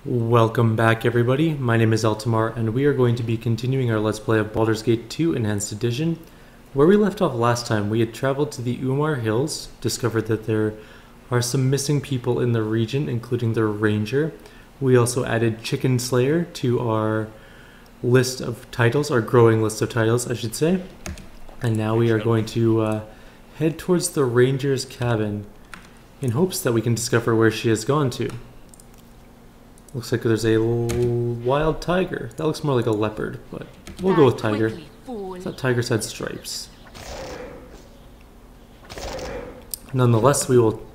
Welcome back everybody, my name is Altamar and we are going to be continuing our Let's Play of Baldur's Gate 2 Enhanced Edition. Where we left off last time, we had traveled to the Umar Hills, discovered that there are some missing people in the region, including the ranger. We also added Chicken Slayer to our list of titles, our growing list of titles I should say. And now we are going to head towards the ranger's cabin in hopes that we can discover where she has gone to. Looks like there's a wild tiger. That looks more like a leopard, but we'll go with tiger. I thought tigers had stripes. Nonetheless, we will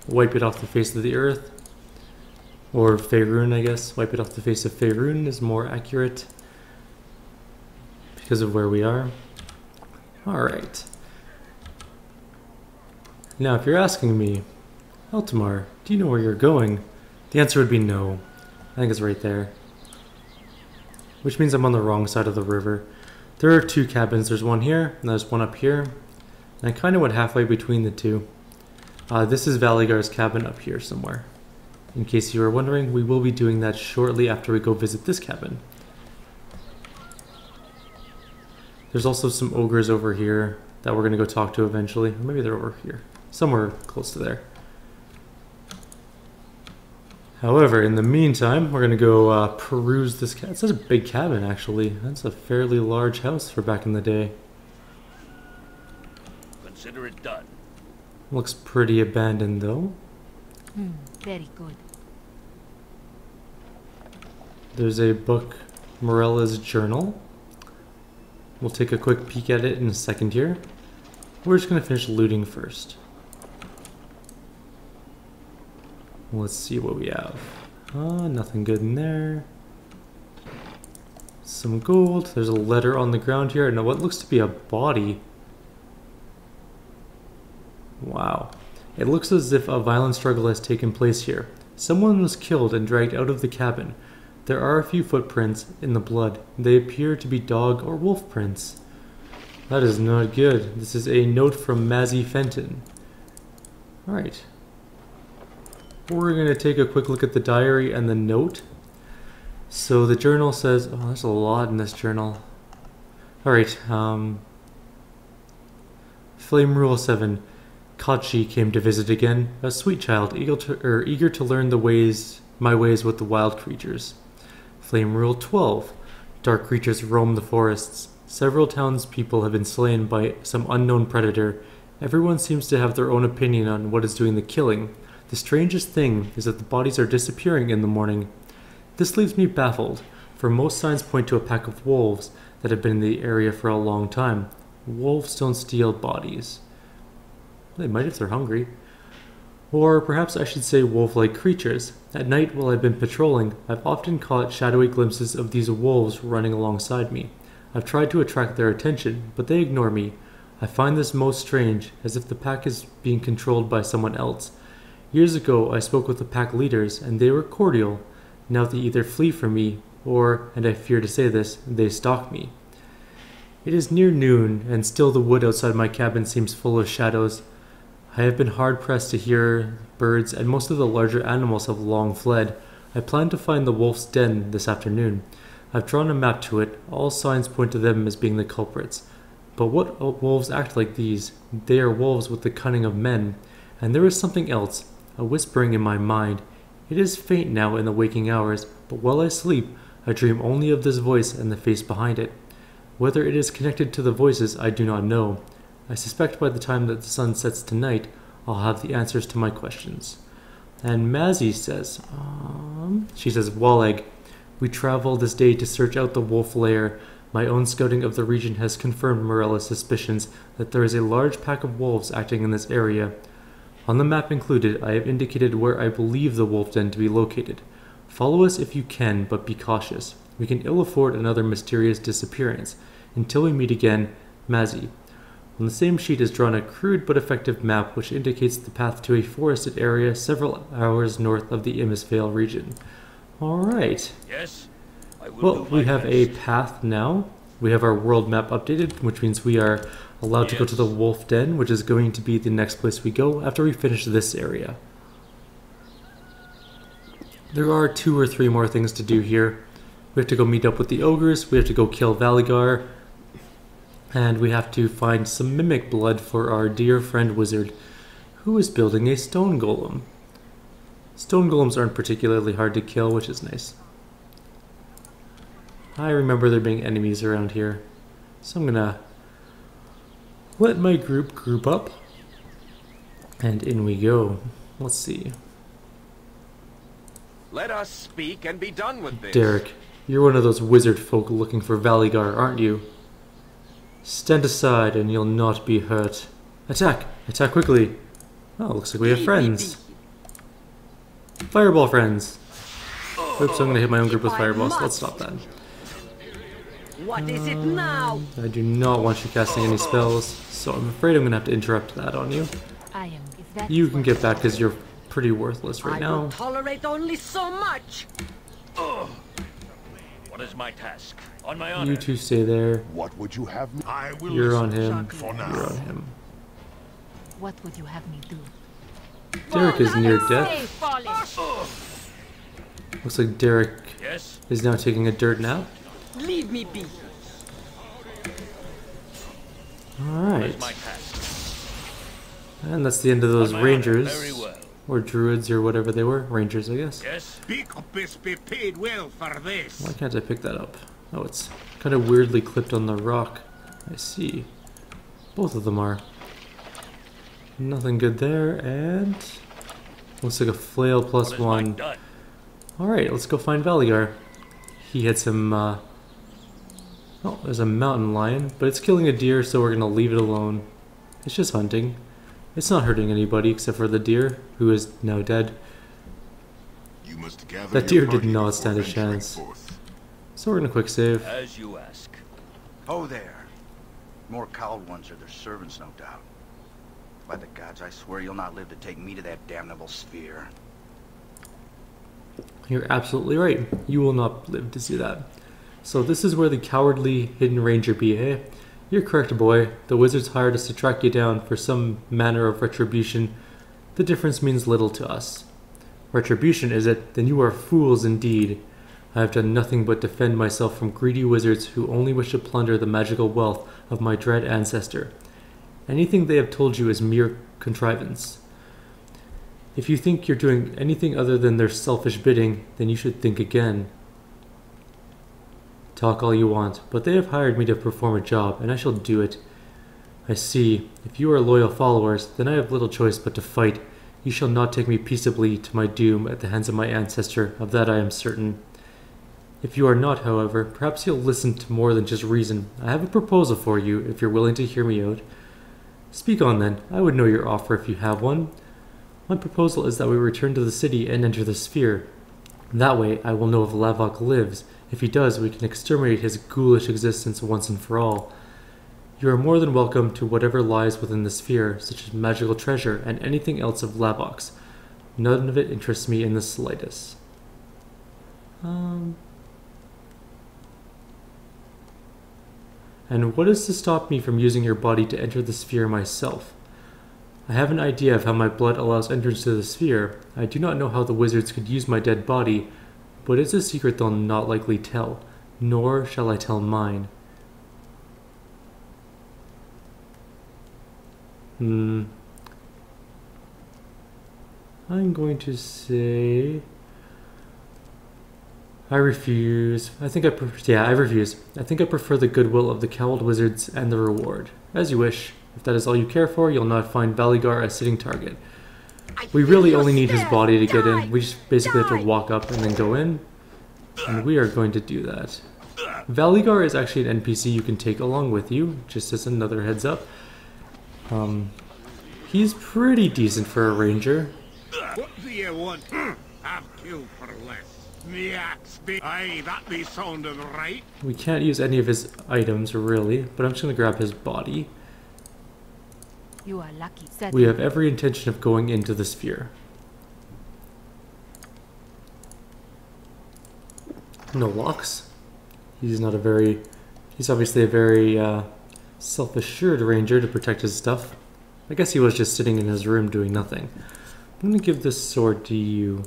wipe it off the face of the earth. Or Faerun, I guess. Wipe it off the face of Faerun is more accurate because of where we are. Alright. Now, if you're asking me, Altamar, do you know where you're going? The answer would be no. I think it's right there. Which means I'm on the wrong side of the river. There are two cabins. There's one here, and there's one up here. And I kind of went halfway between the two. This is Valygar's cabin up here somewhere. In case you were wondering, we will be doing that shortly after we go visit this cabin. There's also some ogres over here that we're going to go talk to eventually. Maybe they're over here. Somewhere close to there. However, in the meantime, we're going to go peruse this cabin. It's such a big cabin, actually. That's a fairly large house for back in the day. Consider it done. Looks pretty abandoned, though. Very good. There's a book, Morella's Journal. We'll take a quick peek at it in a second here. We're just going to finish looting first. Let's see what we have. Nothing good in there. Some gold. There's a letter on the ground here and what looks to be a body. Wow. It looks as if a violent struggle has taken place here. Someone was killed and dragged out of the cabin. There are a few footprints in the blood. They appear to be dog or wolf prints. That is not good. This is a note from Mazzy Fenton. Alright. We're going to take a quick look at the diary and the note. So the journal says, oh, there's a lot in this journal. Alright, Flame Rule 7. Kachi came to visit again, a sweet child, eager to learn my ways with the wild creatures. Flame Rule 12. Dark creatures roam the forests. Several townspeople have been slain by some unknown predator. Everyone seems to have their own opinion on what is doing the killing. The strangest thing is that the bodies are disappearing in the morning. This leaves me baffled, for most signs point to a pack of wolves that have been in the area for a long time. Wolves don't steal bodies. They might if they're hungry. Or perhaps I should say wolf-like creatures. At night while I've been patrolling, I've often caught shadowy glimpses of these wolves running alongside me. I've tried to attract their attention, but they ignore me. I find this most strange, as if the pack is being controlled by someone else. Years ago, I spoke with the pack leaders, and they were cordial. Now they either flee from me, or, and I fear to say this, they stalk me. It is near noon, and still the wood outside my cabin seems full of shadows. I have been hard-pressed to hear birds, and most of the larger animals have long fled. I plan to find the wolf's den this afternoon. I've drawn a map to it. All signs point to them as being the culprits. But what wolves act like these? They are wolves with the cunning of men. And there is something else. A whispering in my mind. It is faint now in the waking hours, but while I sleep, I dream only of this voice and the face behind it. Whether it is connected to the voices, I do not know. I suspect by the time that the sun sets tonight, I'll have the answers to my questions. And Mazzy says, she says, Walleg, we travel this day to search out the wolf lair. My own scouting of the region has confirmed Morella's suspicions that there is a large pack of wolves acting in this area. On the map included, I have indicated where I believe the wolf den to be located. Follow us if you can, but be cautious. We can ill afford another mysterious disappearance. Until we meet again, Mazzy. On the same sheet is drawn a crude but effective map which indicates the path to a forested area several hours north of the Imisvale region. Alright. Yes. Well, we have a path now. We have our world map updated, which means we are allowed to go to the wolf den, which is going to be the next place we go after we finish this area. There are 2 or 3 more things to do here. We have to go meet up with the ogres, we have to go kill Valygar, and we have to find some mimic blood for our dear friend wizard, who is building a stone golem. Stone golems aren't particularly hard to kill, which is nice. I remember there being enemies around here, so I'm gonna let my group up, and in we go. Let's see. Let us speak and be done with this. Derek, you're one of those wizard folk looking for Valygar, aren't you? Stand aside and you'll not be hurt. Attack! Attack quickly! Oh, looks like we have friends. Fireball friends! Oops, I'm gonna hit my own group with fireballs. Let's stop that. What is it now? I do not want you casting any spells, so I'm afraid I'm gonna have to interrupt that on you. I am. If that You is can what get back because you're pretty worthless right I now. will tolerate only so much. What is my task? On my honor. You two stay there. What would you have me? I will You're on listen him. for now. You're on him. What would you have me do? Derek is near death. Hey, Folly. Looks like Derek Yes. is now taking a dirt nap. Leave me be. What is Alright. my task? And that's the end of those On my honor. rangers. Very well. Or druids or whatever they were. Rangers, I guess. Yes. Bicopus be paid well for this. Why can't I pick that up? Oh, it's kind of weirdly clipped on the rock. I see. Both of them are. Nothing good there, and looks like a flail plus What is my 1. done? Alright, let's go find Valygar. He had some, oh, there's a mountain lion, but it's killing a deer, so we're gonna leave it alone. It's just hunting. It's not hurting anybody except for the deer, who is now dead. You must gather That your deer did party not before stand a venturing chance. forth. So we're gonna quick save. As you ask. Oh, there. More cowled ones are their servants, no doubt. By the gods, I swear you'll not live to take me to that damnable sphere. You're absolutely right. You will not live to see that. So this is where the cowardly hidden ranger be, eh? You're correct, boy. The wizards hired us to track you down for some manner of retribution. The difference means little to us. Retribution, is it? Then you are fools indeed. I have done nothing but defend myself from greedy wizards who only wish to plunder the magical wealth of my dread ancestor. Anything they have told you is mere contrivance. If you think you're doing anything other than their selfish bidding, then you should think again. Talk all you want, but they have hired me to perform a job, and I shall do it. I see. If you are loyal followers, then I have little choice but to fight. You shall not take me peaceably to my doom at the hands of my ancestor, of that I am certain. If you are not, however, perhaps you'll listen to more than just reason. I have a proposal for you, if you're willing to hear me out. Speak on then. I would know your offer if you have one. My proposal is that we return to the city and enter the sphere. That way, I will know if Lavok lives. If he does, we can exterminate his ghoulish existence once and for all. You are more than welcome to whatever lies within the sphere, such as magical treasure and anything else of Lavok's. None of it interests me in the slightest. And what is to stop me from using your body to enter the sphere myself? I have an idea of how my blood allows entrance to the sphere. I do not know how the wizards could use my dead body, but it's a secret they'll not likely tell, nor shall I tell mine. I'm going to say I refuse. I refuse. I think I prefer the goodwill of the cowled wizards and the reward. As you wish. If that is all you care for, you'll not find Valygar a sitting target. We really only need his body to get in. We just basically have to walk up and then go in. And we are going to do that. Valygar is actually an NPC you can take along with you, just as another heads up. He's pretty decent for a ranger. What do you want? Have killed for less. The axe be. Aye, that be sounded right. We can't use any of his items, really, but I'm just going to grab his body. You are lucky. Said We have every intention of going into the sphere. No locks. He's obviously a very self-assured ranger to protect his stuff. I guess he was just sitting in his room doing nothing. I'm going to give this sword to you.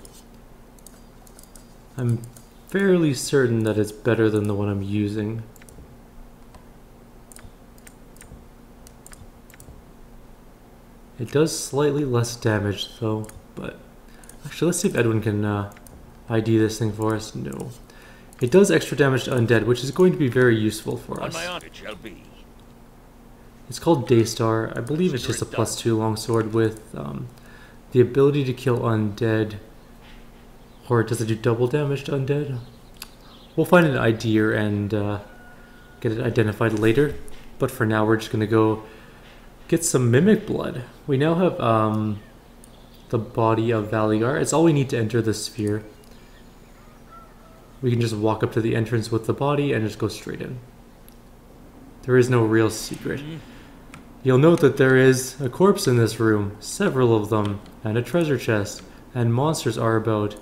I'm fairly certain that it's better than the one I'm using. It does slightly less damage though, but actually let's see if Edwin can ID this thing for us. No. It does extra damage to undead, which is going to be very useful for On us. my honor, it shall be. It's called Daystar. I believe it's just a +2 longsword with the ability to kill undead. Or does it do double damage to undead? We'll find an IDer and get it identified later. But for now, we're just going to go get some Mimic Blood. We now have the body of Valygar. It's all we need to enter the sphere. We can just walk up to the entrance with the body and just go straight in. There is no real secret. You'll note that there is a corpse in this room, several of them, and a treasure chest, and monsters are about.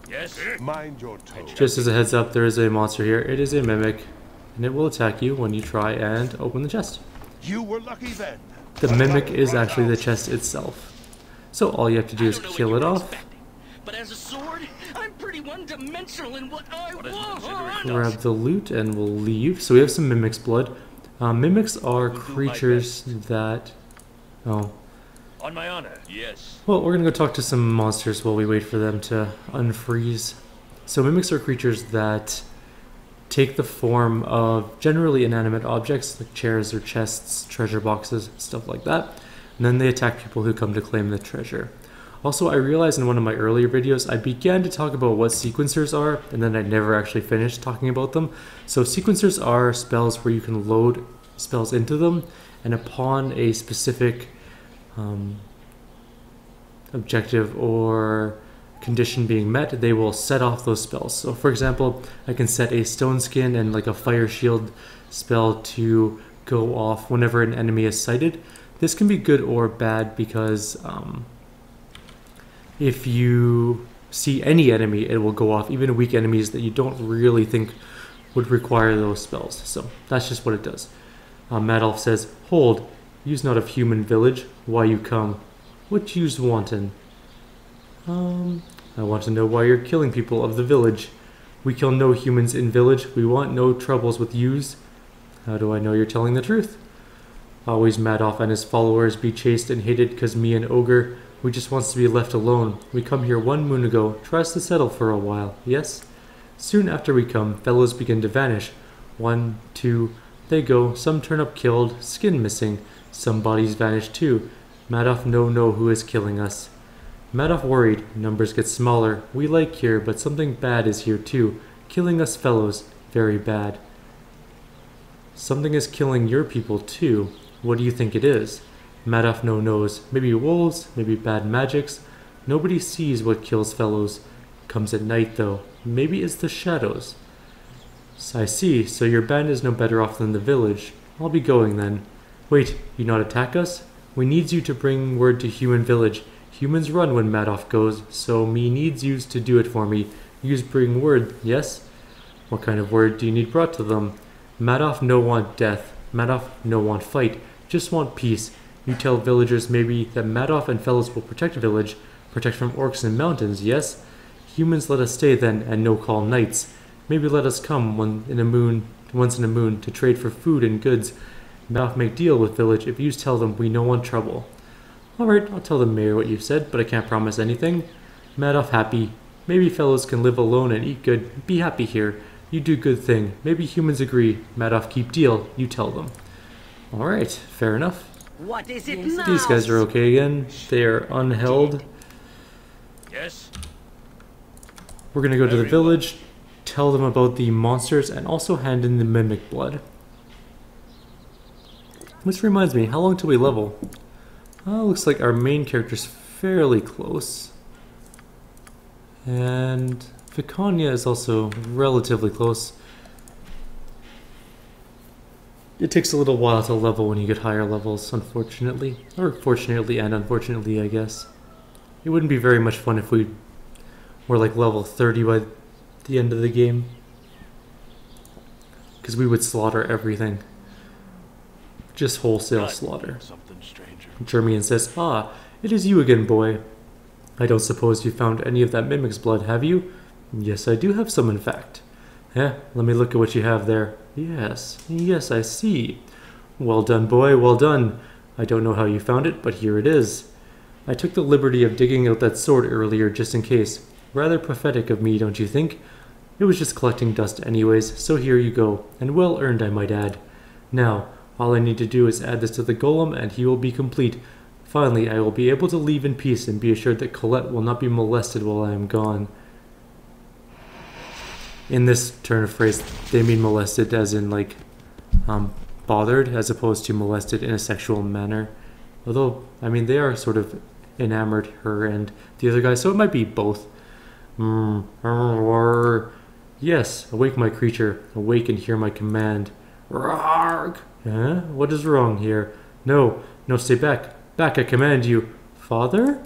Yes. Mind your toes. Just as a heads up, there is a monster here. It is a mimic, and it will attack you when you try and open the chest. You were lucky then. The mimic is actually the chest itself. So all you have to do is kill it off, But as a sword, I'm pretty one-dimensional in what I want. grab the loot, and we'll leave. So we have some mimic's blood. Mimics are creatures that... Oh. On my honor, yes. Well, we're gonna go talk to some monsters while we wait for them to unfreeze. So mimics are creatures that take the form of generally inanimate objects like chairs or chests, treasure boxes, stuff like that. And then they attack people who come to claim the treasure. Also, I realized in one of my earlier videos, I began to talk about what sequencers are, and then I never actually finished talking about them. So sequencers are spells where you can load spells into them, and upon a specific objective or condition being met, they will set off those spells. So for example, I can set a stone skin and like a fire shield spell to go off whenever an enemy is sighted. This can be good or bad because if you see any enemy, it will go off, even weak enemies that you don't really think would require those spells. So that's just what it does. Madolf says, "Hold, you's not of human village. Why you come? What you's wantin'?" I want to know why you're killing people of the village. We kill no humans in village. We want no troubles with yous. How do I know you're telling the truth? Always Madolf and his followers be chased and hated cause me and Ogre, we just wants to be left alone. We come here 1 moon ago, tries to settle for a while, yes? Soon after we come, fellows begin to vanish. 1, 2, they go, some turn up killed, skin missing, some bodies vanish too. Madolf no know who is killing us. Madolf worried, numbers get smaller, we like here, but something bad is here too, killing us fellows, very bad. Something is killing your people too, what do you think it is? Madolf no knows, maybe wolves, maybe bad magics, nobody sees what kills fellows, comes at night though, maybe it's the shadows. I see, so your band is no better off than the village, I'll be going then. Wait, you not attack us? We needs you to bring word to human village. Humans run when Madolf goes, so me needs yous to do it for me. Yous bring word, yes? What kind of word do you need brought to them? Madolf no want death. Madolf no want fight. Just want peace. You tell villagers maybe that Madolf and fellows will protect village, protect from orcs and mountains, yes? Humans let us stay then, and no call nights. Maybe let us come once in a moon to trade for food and goods. Madolf make deal with village if yous tell them we no want trouble. Alright, I'll tell the mayor what you've said, but I can't promise anything. Madolf happy. Maybe fellows can live alone and eat good. Be happy here. You do good thing. Maybe humans agree. Madolf keep deal. You tell them. Alright, fair enough. What is it now? These guys are okay again. They are unheld. Yes. We're gonna go to the village, tell them about the monsters, and also hand in the mimic blood. Which reminds me, how long till we level? Looks like our main character's fairly close. And Vicania is also relatively close. It takes a little while to level when you get higher levels, unfortunately. Or fortunately and unfortunately, I guess. It wouldn't be very much fun if we were like level 30 by the end of the game. Because we would slaughter everything. Just wholesale slaughter. Something stranger. Jermian says, "Ah, it is you again, boy. I don't suppose you found any of that mimic's blood, have you? Yes, I do have some, in fact. Let me look at what you have there. Yes, I see. Well done, boy, well done. I don't know how you found it, but here it is. I took the liberty of digging out that sword earlier just in case. Rather prophetic of me, don't you think? It was just collecting dust anyways, so here you go, and well earned, I might add. Now, all I need to do is add this to the golem, and he will be complete. Finally, I will be able to leave in peace and be assured that Colette will not be molested while I am gone. In this turn of phrase, they mean molested as in, like, bothered, as opposed to molested in a sexual manner. Although, I mean, they are sort of enamored, her and the other guy, so it might be both. Yes, awake my creature, awake and hear my command. Rarg! What is wrong here? No, stay back. Back, I command you. Father?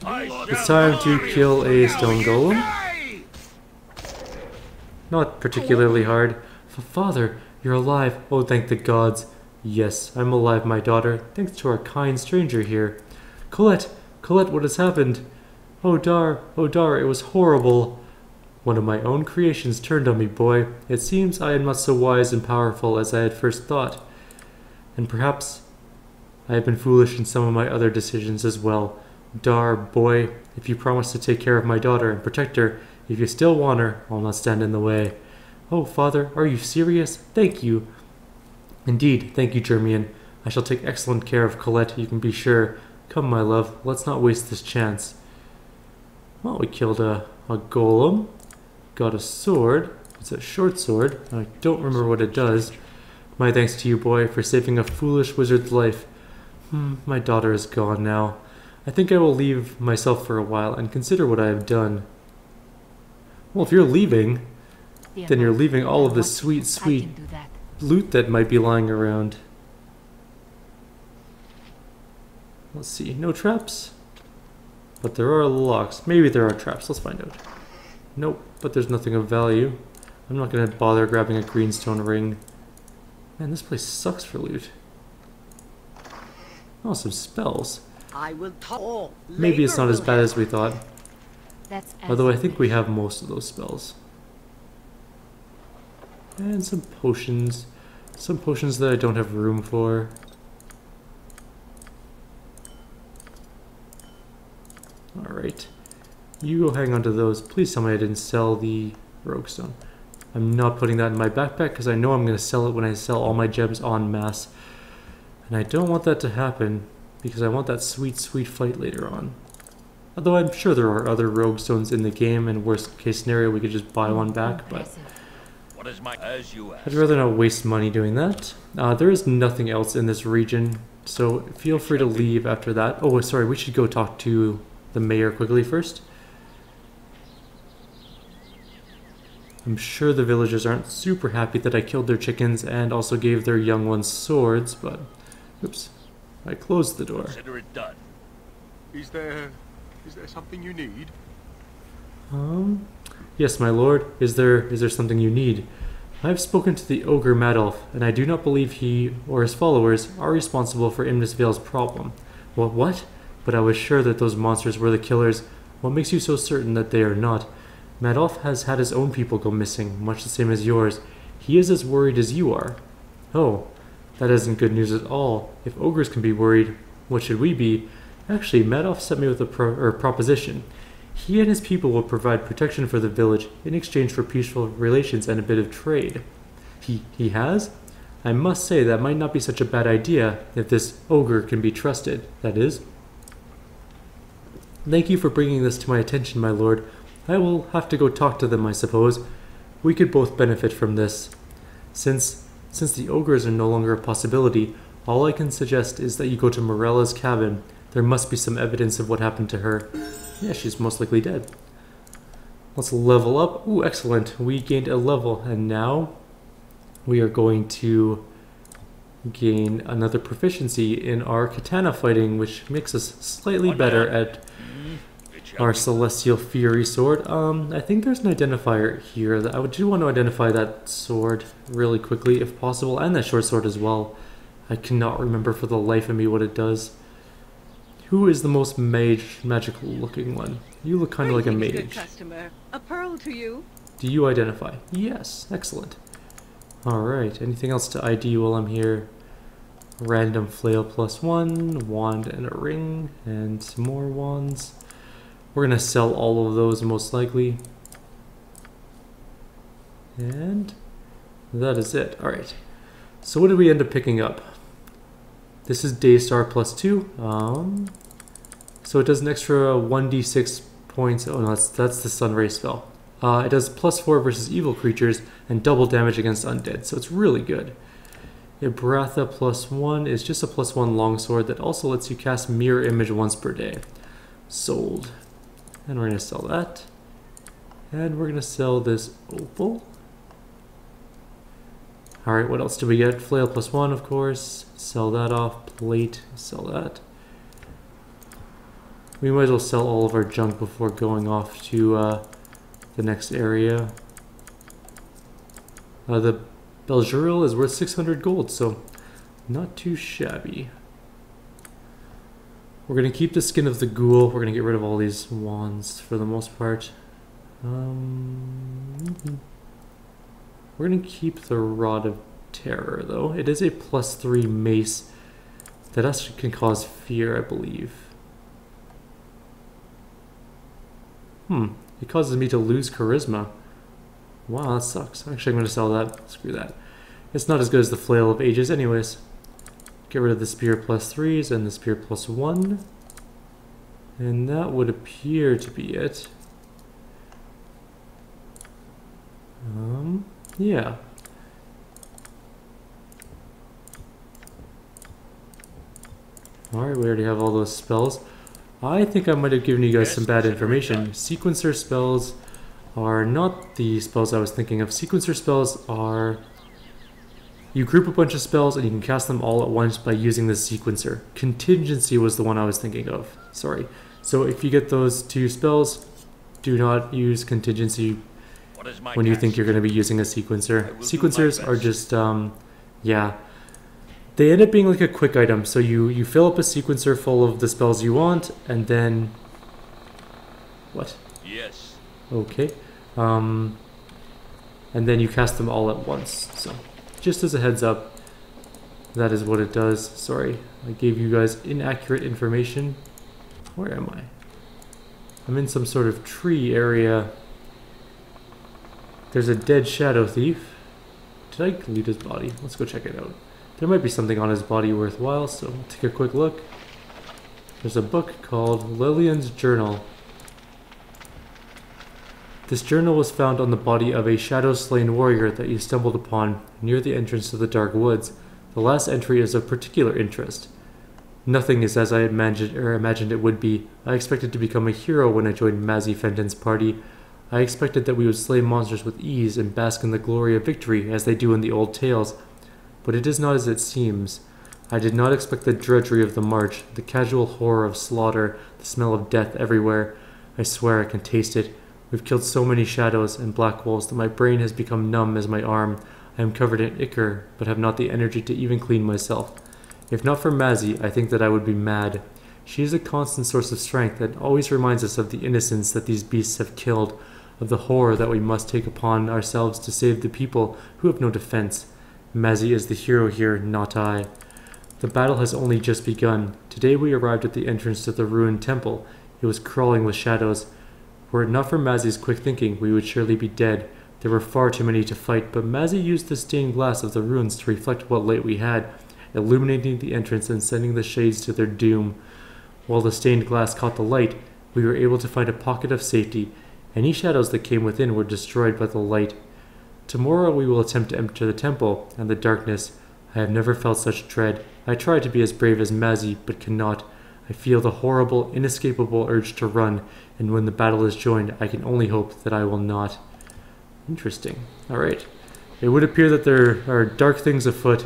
It's time to kill a stone golem. Not particularly hard. Father, you're alive. Oh, thank the gods. Yes, I'm alive, my daughter, thanks to our kind stranger here. Colette, what has happened? Oh, Dar, it was horrible. One of my own creations turned on me, boy. It seems I am not so wise and powerful as I had first thought. And perhaps I have been foolish in some of my other decisions as well. Dar, boy, if you promise to take care of my daughter and protect her, if you still want her, I'll not stand in the way. Oh, Father, are you serious? Thank you. Indeed, thank you, Germian. I shall take excellent care of Colette, you can be sure. Come, my love, let's not waste this chance. Well, we killed a golem. Got a sword. It's a short sword. I don't remember what it does. My thanks to you, boy, for saving a foolish wizard's life. My daughter is gone now. I think I will leave myself for a while and consider what I have done. Well, if you're leaving, then you're leaving all of this sweet loot that might be lying around. Let's see, no traps? But there are locks. Maybe there are traps, let's find out. Nope, but there's nothing of value. I'm not gonna bother grabbing a greenstone ring. Man, this place sucks for loot. Oh, some spells. Maybe it's not as bad as we thought. Although I think we have most of those spells. And some potions. Some potions that I don't have room for. Alright. You go hang on to those. Please tell me I didn't sell the rogue stone. I'm not putting that in my backpack because I know I'm going to sell it when I sell all my gems en masse. And I don't want that to happen because I want that sweet fight later on. Although I'm sure there are other rogue stones in the game, and worst case scenario we could just buy one back, but I'd rather not waste money doing that. There is nothing else in this region, so feel free to leave after that. Oh, sorry, we should go talk to the mayor quickly first. I'm sure the villagers aren't super happy that I killed their chickens and also gave their young ones swords, but oops, I closed the door. Consider it done. Is there something you need? Yes, my lord. Is there something you need? I have spoken to the ogre Madolf, and I do not believe he or his followers are responsible for Imnis Vale's problem. What? But I was sure that those monsters were the killers. What makes you so certain that they are not? Madolf has had his own people go missing, much the same as yours. He is as worried as you are. Oh, that isn't good news at all. If ogres can be worried, what should we be? Actually, Madolf sent me with a proposition. He and his people will provide protection for the village in exchange for peaceful relations and a bit of trade. He has? I must say that might not be such a bad idea if this ogre can be trusted, that is. Thank you for bringing this to my attention, my lord. I will have to go talk to them, I suppose. We could both benefit from this. Since the ogres are no longer a possibility, all I can suggest is that you go to Morella's cabin. There must be some evidence of what happened to her. Yeah, she's most likely dead. Let's level up. Ooh, excellent. We gained a level, and now we are going to gain another proficiency in our katana fighting, which makes us slightly better at our Celestial Fury sword. I think there's an identifier here. That I do want to identify that sword really quickly, if possible, and that short sword as well. I cannot remember for the life of me what it does. Who is the most magical looking one? You look kind of like a Greetings, good mage. customer. A pearl to you. Do you identify? Yes, excellent. Alright, anything else to ID while I'm here? Random flail +1, wand and a ring, and some more wands. We're gonna sell all of those most likely. And that is it. Alright, so what did we end up picking up? This is Daystar +2. So it does an extra 1d6 points. Oh no, that's the Sunray spell. It does +4 versus evil creatures and double damage against undead, so it's really good. Ibratha +1 is just a +1 longsword that also lets you cast Mirror Image once per day. Sold. And we're going to sell that. And we're going to sell this opal. Alright, what else do we get? Flail +1, of course. Sell that off. Plate. Sell that. We might as well sell all of our junk before going off to the next area. The Baldur is worth 600 gold, so not too shabby. We're going to keep the skin of the ghoul. We're going to get rid of all these wands for the most part. We're going to keep the Rod of Terror, though. It is a +3 mace that actually can cause fear, I believe. It causes me to lose charisma. Wow, that sucks. Actually, I'm going to sell that. Screw that. It's not as good as the Flail of Ages anyways. Get rid of the Spear +3s and the Spear +1. And that would appear to be it. Yeah. Alright, we already have all those spells. I think I might have given you guys some bad information. Sequencer spells are not the spells I was thinking of. Sequencer spells are... You group a bunch of spells and you can cast them all at once by using the sequencer. Contingency was the one I was thinking of. Sorry. So if you get those two spells, do not use contingency when you think you're going to be using a sequencer. Sequencers are just, yeah. They end up being like a quick item. So you fill up a sequencer full of the spells you want, and then... What? Yes. Okay. And then you cast them all at once. So, just as a heads up, that is what it does. Sorry, I gave you guys inaccurate information. Where am I? I'm in some sort of tree area. There's a dead shadow thief. Did I loot his body? Let's go check it out. There might be something on his body worthwhile, so take a quick look. There's a book called Lillian's Journal. This journal was found on the body of a shadow-slain warrior that you stumbled upon near the entrance to the Dark Woods. The last entry is of particular interest. Nothing is as I imagined it would be. I expected to become a hero when I joined Mazzy Fenton's party. I expected that we would slay monsters with ease and bask in the glory of victory as they do in the old tales. But it is not as it seems. I did not expect the drudgery of the march, the casual horror of slaughter, the smell of death everywhere. I swear I can taste it. We've killed so many shadows and black wolves that my brain has become numb as my arm. I am covered in ichor, but have not the energy to even clean myself. If not for Mazzy, I think that I would be mad. She is a constant source of strength that always reminds us of the innocents that these beasts have killed, of the horror that we must take upon ourselves to save the people who have no defense. Mazzy is the hero here, not I. The battle has only just begun. Today we arrived at the entrance to the ruined temple. It was crawling with shadows. Were it not for Mazzy's quick thinking, we would surely be dead. There were far too many to fight, but Mazzy used the stained glass of the ruins to reflect what light we had, illuminating the entrance and sending the shades to their doom. While the stained glass caught the light, we were able to find a pocket of safety. Any shadows that came within were destroyed by the light. Tomorrow we will attempt to enter the temple and the darkness. I have never felt such dread. I try to be as brave as Mazzy, but cannot. I feel the horrible, inescapable urge to run, and when the battle is joined, I can only hope that I will not. Interesting. Alright. It would appear that there are dark things afoot,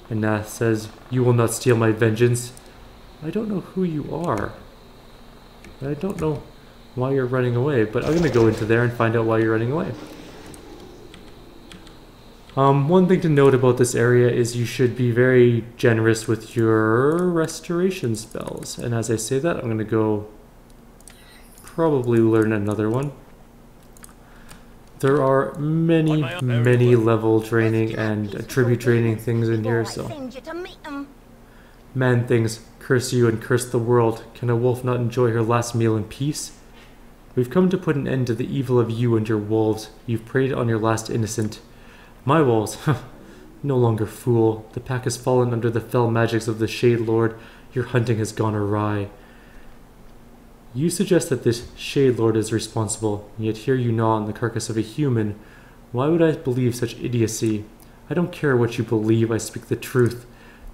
and Nath says, "You will not steal my vengeance." I don't know who you are. I don't know why you're running away, but I'm going to go into there and find out why you're running away. One thing to note about this area is you should be very generous with your restoration spells. And as I say that, I'm going to go probably learn another one. There are many level training and attribute training things in here, so... Man things, curse you and curse the world. Can a wolf not enjoy her last meal in peace? We've come to put an end to the evil of you and your wolves. You've preyed on your last innocent. My wolves, no longer fool. The pack has fallen under the fell magics of the Shade Lord. Your hunting has gone awry. You suggest that this Shade Lord is responsible, yet here you gnaw on the carcass of a human. Why would I believe such idiocy? I don't care what you believe, I speak the truth.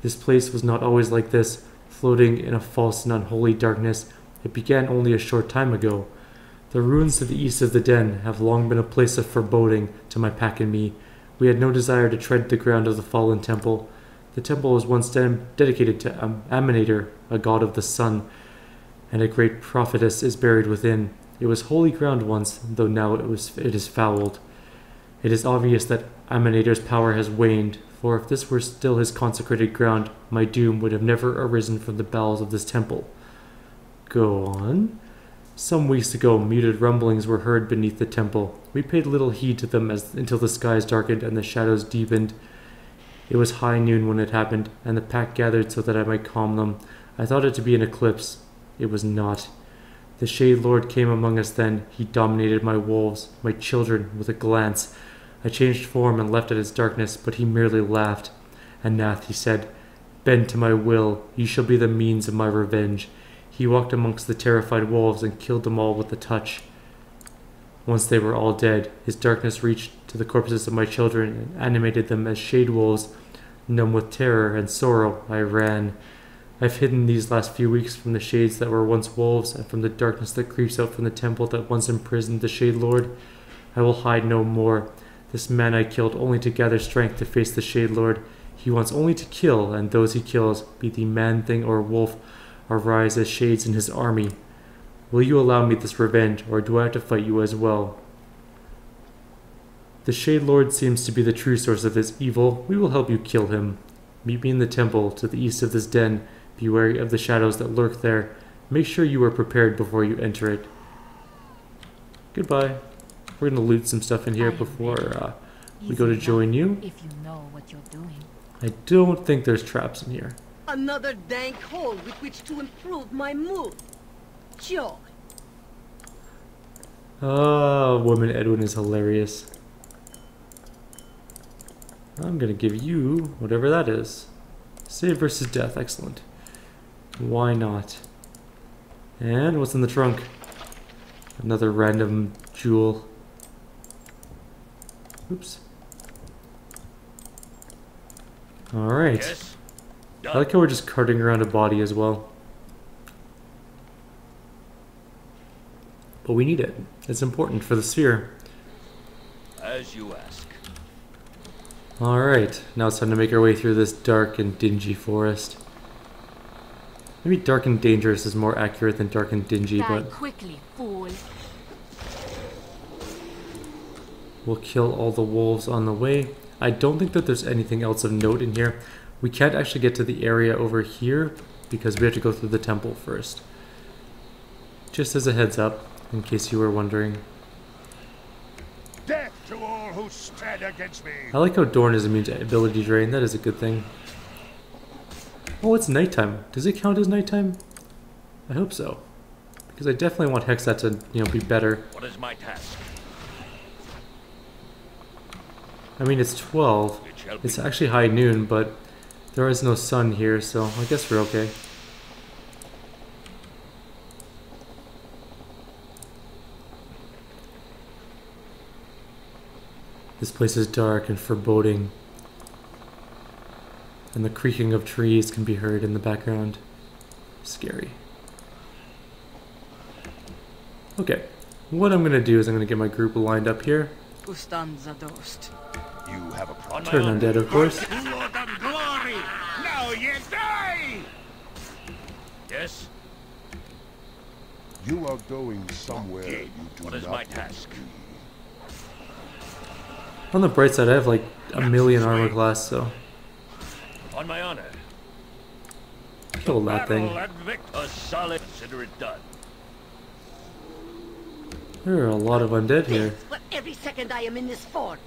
This place was not always like this, floating in a false and unholy darkness. It began only a short time ago. The ruins to the east of the den have long been a place of foreboding to my pack and me. We had no desire to tread the ground of the fallen temple. The temple was once dedicated to Aminator, a god of the sun, and a great prophetess is buried within. It was holy ground once, though now it is fouled. It is obvious that Aminator's power has waned, for if this were still his consecrated ground, my doom would have never arisen from the bowels of this temple. Go on. Some weeks ago, muted rumblings were heard beneath the temple. We paid little heed to them until the skies darkened and the shadows deepened. It was high noon when it happened, and the pack gathered so that I might calm them. I thought it to be an eclipse. It was not. The Shade Lord came among us then. He dominated my wolves, my children, with a glance. I changed form and left at its darkness, but he merely laughed. Anath, he said, bend to my will. You shall be the means of my revenge. He walked amongst the terrified wolves and killed them all with a touch. Once they were all dead, his darkness reached to the corpses of my children and animated them as shade wolves. Numb with terror and sorrow, I ran. I've hidden these last few weeks from the shades that were once wolves and from the darkness that creeps out from the temple that once imprisoned the Shade Lord. I will hide no more. This man I killed only to gather strength to face the Shade Lord. He wants only to kill, and those he kills, be the man-thing or wolf, arise as shades in his army. Will you allow me this revenge, or do I have to fight you as well? The Shade Lord seems to be the true source of this evil. We will help you kill him. Meet me in the temple to the east of this den. Be wary of the shadows that lurk there. Make sure you are prepared before you enter it. Goodbye. We're going to loot some stuff in here before we go to join you. If you know what you're doing. I don't think there's traps in here. Another dank hole with which to improve my mood. Joy. Woman Edwin is hilarious. I'm gonna give you whatever that is. Save versus death, excellent. Why not? And what's in the trunk? Another random jewel. Oops. Alright. Yes. I like how we're just carting around a body as well. But we need it. It's important for the sphere. As you ask. Alright, now it's time to make our way through this dark and dingy forest. Maybe dark and dangerous is more accurate than dark and dingy, Die but quickly, fool. we'll kill all the wolves on the way. I don't think that there's anything else of note in here. We can't actually get to the area over here because we have to go through the temple first. Just as a heads up, in case you were wondering. Death to all who stand against me. I like how Dorn is immune to ability drain. That is a good thing. Oh, it's nighttime. Does it count as nighttime? I hope so. Because I definitely want Hexat to, be better. What is my task? I mean, it's 12. It shall be. It's actually high noon, but there is no sun here, so I guess we're okay. This place is dark and foreboding, and the creaking of trees can be heard in the background. Scary. Okay, what I'm going to do is I'm going to get my group lined up here. Ustanza dost. You have a problem. On my Turn honor. undead, of course. Blood and glory. Now you die. Yes. You are going somewhere you do What is not my want to task? be. On the bright side, I have like a million armor class, so On my honor. kill that thing. A solid. Consider it done. There are a lot of undead here. This, what every second I am in this for.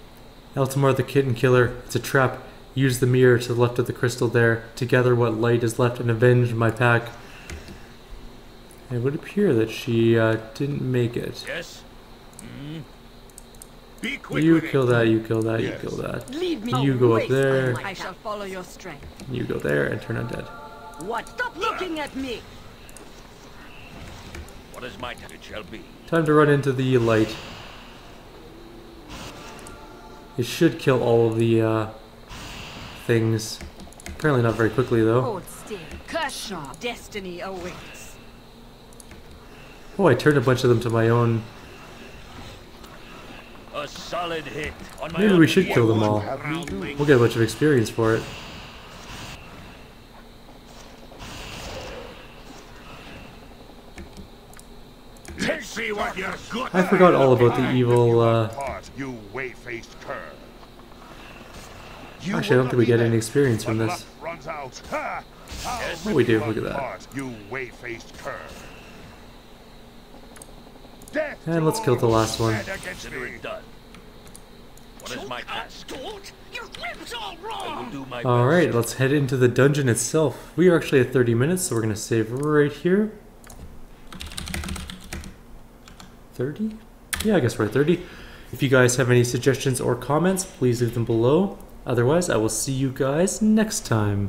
Eltamar the Kitten Killer, it's a trap. Use the mirror to the left of the crystal there. To gather what light is left and avenge my pack. It would appear that she didn't make it. Yes? Be quick You with kill it. that, you kill that, Yes. you kill that. Leave me. You go up there. I shall follow your strength. You go there and turn undead. What? Stop looking at me. What is my task? It shall be. Time to run into the light. It should kill all of the things. Apparently not very quickly though. Hold still. Cut sharp. Destiny awaits. Oh, I turned a bunch of them to my own. A solid hit. On my Maybe honor. we should kill them all. Roundling. We'll get a bunch of experience for it. Let's see what you're good I forgot all about the evil, Part, you way-faced cur. You Actually, I don't will think we not get be any there. experience from When this. luck runs out. Ha! I'll Oh, we rip do, you look at that. apart, you way-faced cur. Death And let's to kill the all who last one. stand against Consider me. it done. What is my task? Don't! Your grip's all I will wrong! do my Alright, best. let's head into the dungeon itself. We are actually at 30 minutes, so we're going to save right here. 30? Yeah, I guess we're at 30. If you guys have any suggestions or comments, please leave them below. Otherwise, I will see you guys next time.